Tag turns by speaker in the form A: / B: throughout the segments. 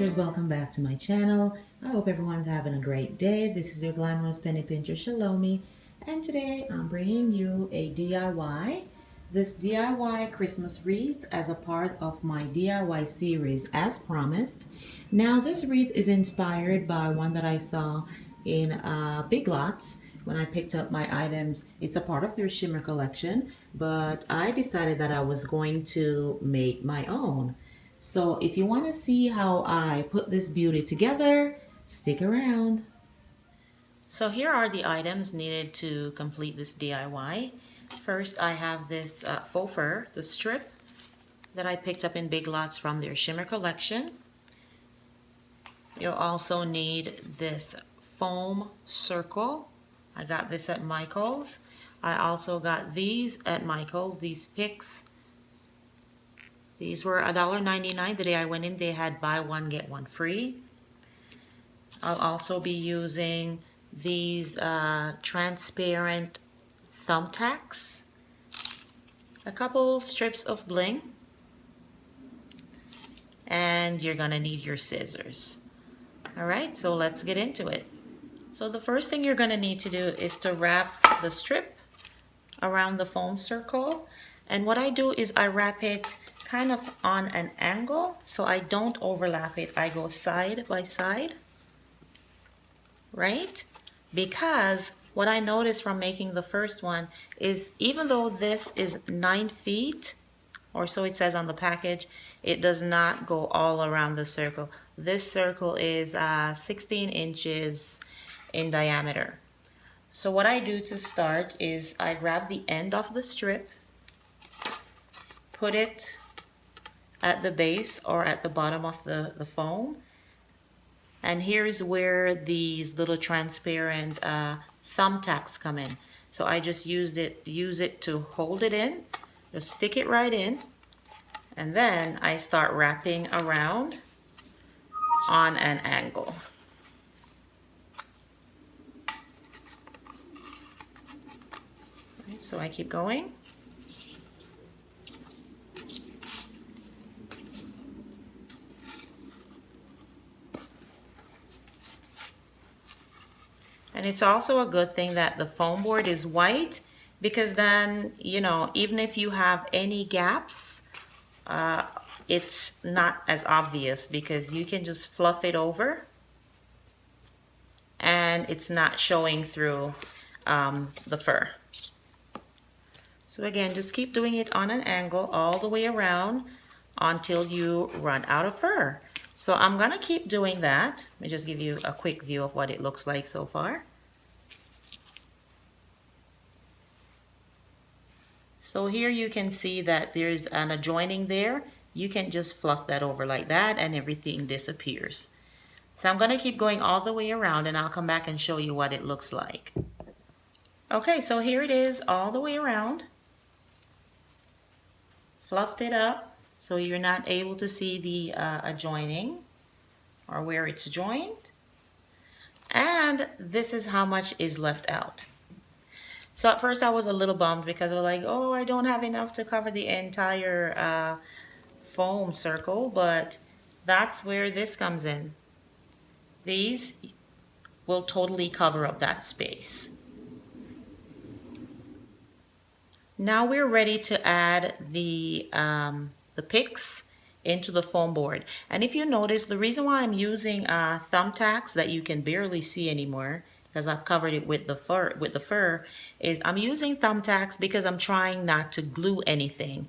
A: pinchers, welcome back to my channel. I hope everyone's having a great day. This is your Glamorous penny pincher Shalomi, and today I'm bringing you a DIY. This DIY Christmas wreath as a part of my DIY series as promised. Now this wreath is inspired by one that I saw in Big Lots when I picked up my items. It's a part of their shimmer collection, but I decided that I was going to make my own. So if you want to see how I put this beauty together, stick around. So here are the items needed to complete this DIY. First, I have this faux fur, the strip that I picked up in Big Lots from their shimmer collection. You'll also need this foam circle. I got this at Michael's. I also got these at Michael's, these pics. These were $1.99. The day I went in, they had buy one, get one free. I'll also be using these transparent thumbtacks, a couple strips of bling, and you're gonna need your scissors. All right, so let's get into it. So the first thing you're gonna need to do is to wrap the strip around the foam circle. And what I do is I wrap it kind of on an angle so I don't overlap it. I go side by side, right? Because what I noticed from making the first one is even though this is 9 feet, or so it says on the package, it does not go all around the circle. This circle is 16 inches in diameter. So what I do to start is I grab the end of the strip, put it at the base or at the bottom of the foam, and here's where these little transparent thumbtacks come in. So I just use it to hold it in, just stick it right in, and then I start wrapping around on an angle. Right, so I keep going. And it's also a good thing that the foam board is white, because then, you know, even if you have any gaps, it's not as obvious because you can just fluff it over and it's not showing through the fur. So again, just keep doing it on an angle all the way around until you run out of fur. So I'm gonna keep doing that. Let me just give you a quick view of what it looks like so far. So here you can see that there's an adjoining there. You can just fluff that over like that and everything disappears. So I'm gonna keep going all the way around and I'll come back and show you what it looks like. Okay, so here it is all the way around. Fluffed it up so you're not able to see the adjoining or where it's joined. And this is how much is left out. So at first I was a little bummed because I was like, oh, I don't have enough to cover the entire foam circle, but that's where this comes in. These will totally cover up that space. Now we're ready to add the pics into the foam board. And if you notice, the reason why I'm using thumbtacks that you can barely see anymore, because I've covered it with the fur, is I'm using thumbtacks because I'm trying not to glue anything.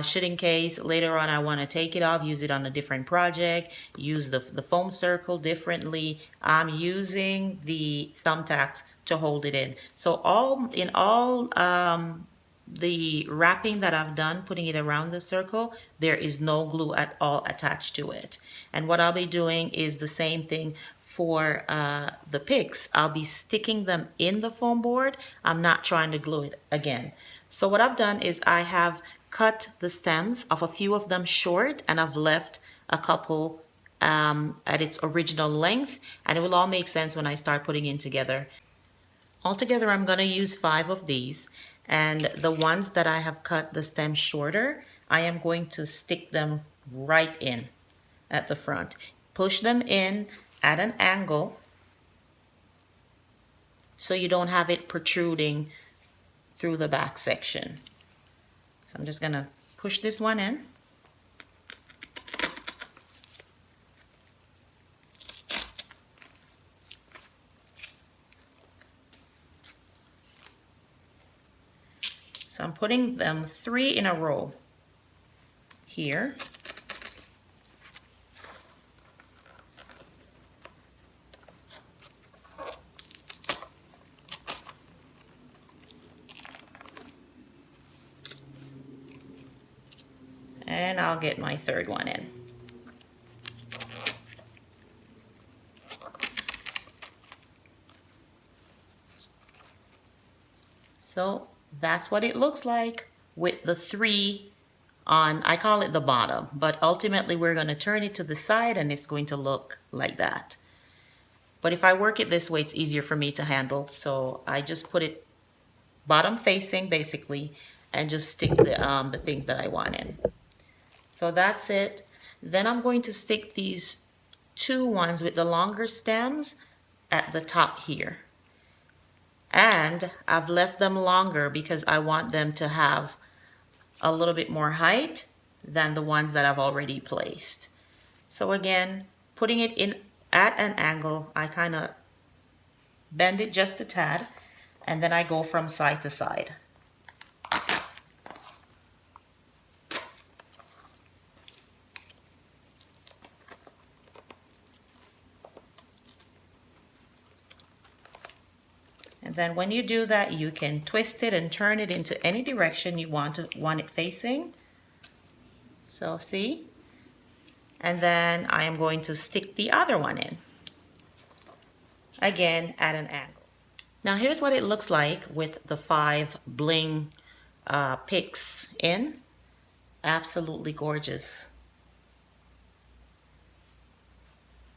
A: Should in case later on I want to take it off, use it on a different project, use the foam circle differently, I'm using the thumbtacks to hold it in. So the wrapping that I've done, putting it around the circle, there is no glue at all attached to it. And what I'll be doing is the same thing for the pics. I'll be sticking them in the foam board. I'm not trying to glue it again. So what I've done is I have cut the stems of a few of them short, and I've left a couple at its original length, and it will all make sense when I start putting it together. Altogether, I'm going to use 5 of these. And the ones that I have cut the stem shorter, I am going to stick them right in at the front. push them in at an angle so you don't have it protruding through the back section. So I'm just gonna push this one in. So I'm putting them 3 in a row here. And I'll get my 3rd one in. So that's what it looks like with the 3 on, I call it the bottom, but ultimately we're going to turn it to the side and it's going to look like that. But if I work it this way, it's easier for me to handle. So I just put it bottom facing basically and just stick the things that I want in. So that's it. Then I'm going to stick these 2 ones with the longer stems at the top here. And I've left them longer because I want them to have a little bit more height than the ones that I've already placed. So again, putting it in at an angle, I kind of bend it just a tad, and then I go from side to side. And then when you do that, you can twist it and turn it into any direction you want it facing. So see? And then I am going to stick the other one in. Again, at an angle. Now here's what it looks like with the 5 bling pics in. Absolutely gorgeous.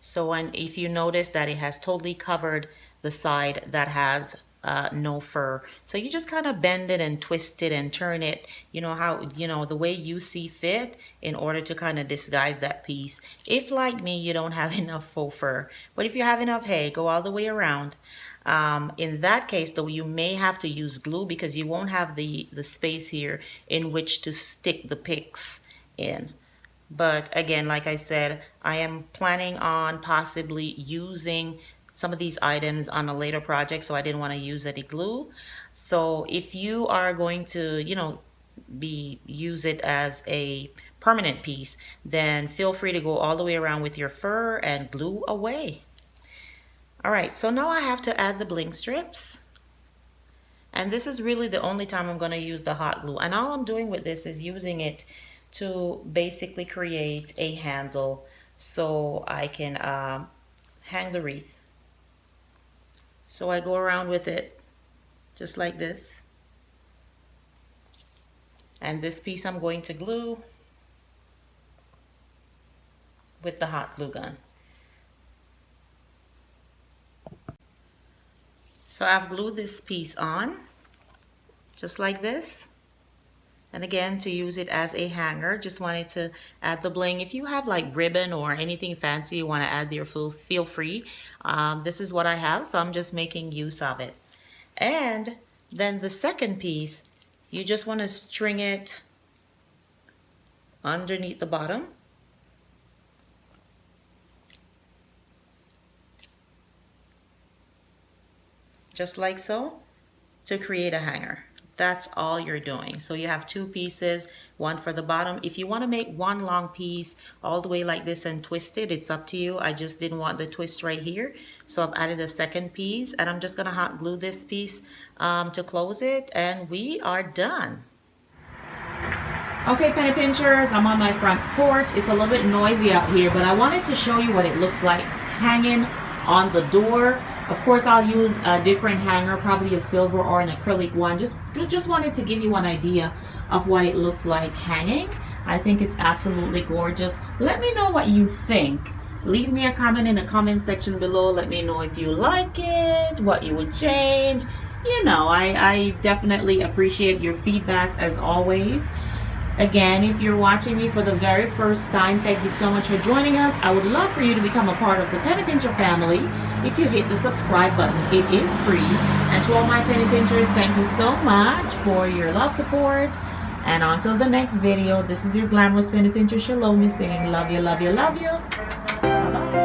A: So if you notice that it has totally covered the side that has no fur, so you just kind of bend it and twist it and turn it, you know, how, you know, the way you see fit in order to kind of disguise that piece. If like me, you don't have enough faux fur, but if you have enough, hey, go all the way around. In that case though, you may have to use glue because you won't have the space here in which to stick the pics in. But again, like I said, I am planning on possibly using some of these items on a later project, so I didn't want to use any glue. So if you are going to, you know, use it as a permanent piece, then feel free to go all the way around with your fur and glue away. All right, so now I have to add the bling strips. And this is really the only time I'm going to use the hot glue. And all I'm doing with this is using it to basically create a handle so I can hang the wreath. So I go around with it just like this. And this piece I'm going to glue with the hot glue gun. So I've glued this piece on just like this. And again, to use it as a hanger, just wanted to add the bling. If you have like ribbon or anything fancy you want to add there, feel free. This is what I have, so I'm just making use of it. And then the second piece, you just want to string it underneath the bottom. Just like so, to create a hanger. That's all you're doing. So you have 2 pieces, one for the bottom. If you want to make one long piece all the way like this and twist it, it's up to you. I just didn't want the twist right here. So I've added a second piece, and I'm just going to hot glue this piece to close it, and we are done. Okay, penny pinchers, I'm on my front porch. It's a little bit noisy out here, but I wanted to show you what it looks like hanging on the door. Of course, I'll use a different hanger, probably a silver or an acrylic one. Just wanted to give you an idea of what it looks like hanging. I think it's absolutely gorgeous. Let me know what you think. Leave me a comment in the comment section below. Let me know if you like it, what you would change. You know, I definitely appreciate your feedback as always. Again, if you're watching me for the very first time, thank you so much for joining us. I would love for you to become a part of the Penny Pincher family if you hit the subscribe button. It is free. And to all my Penny Pinchers, thank you so much for your love, support. And until the next video, this is your Glamorous Penny Pincher Shalomi saying love you, love you, love you. Bye-bye.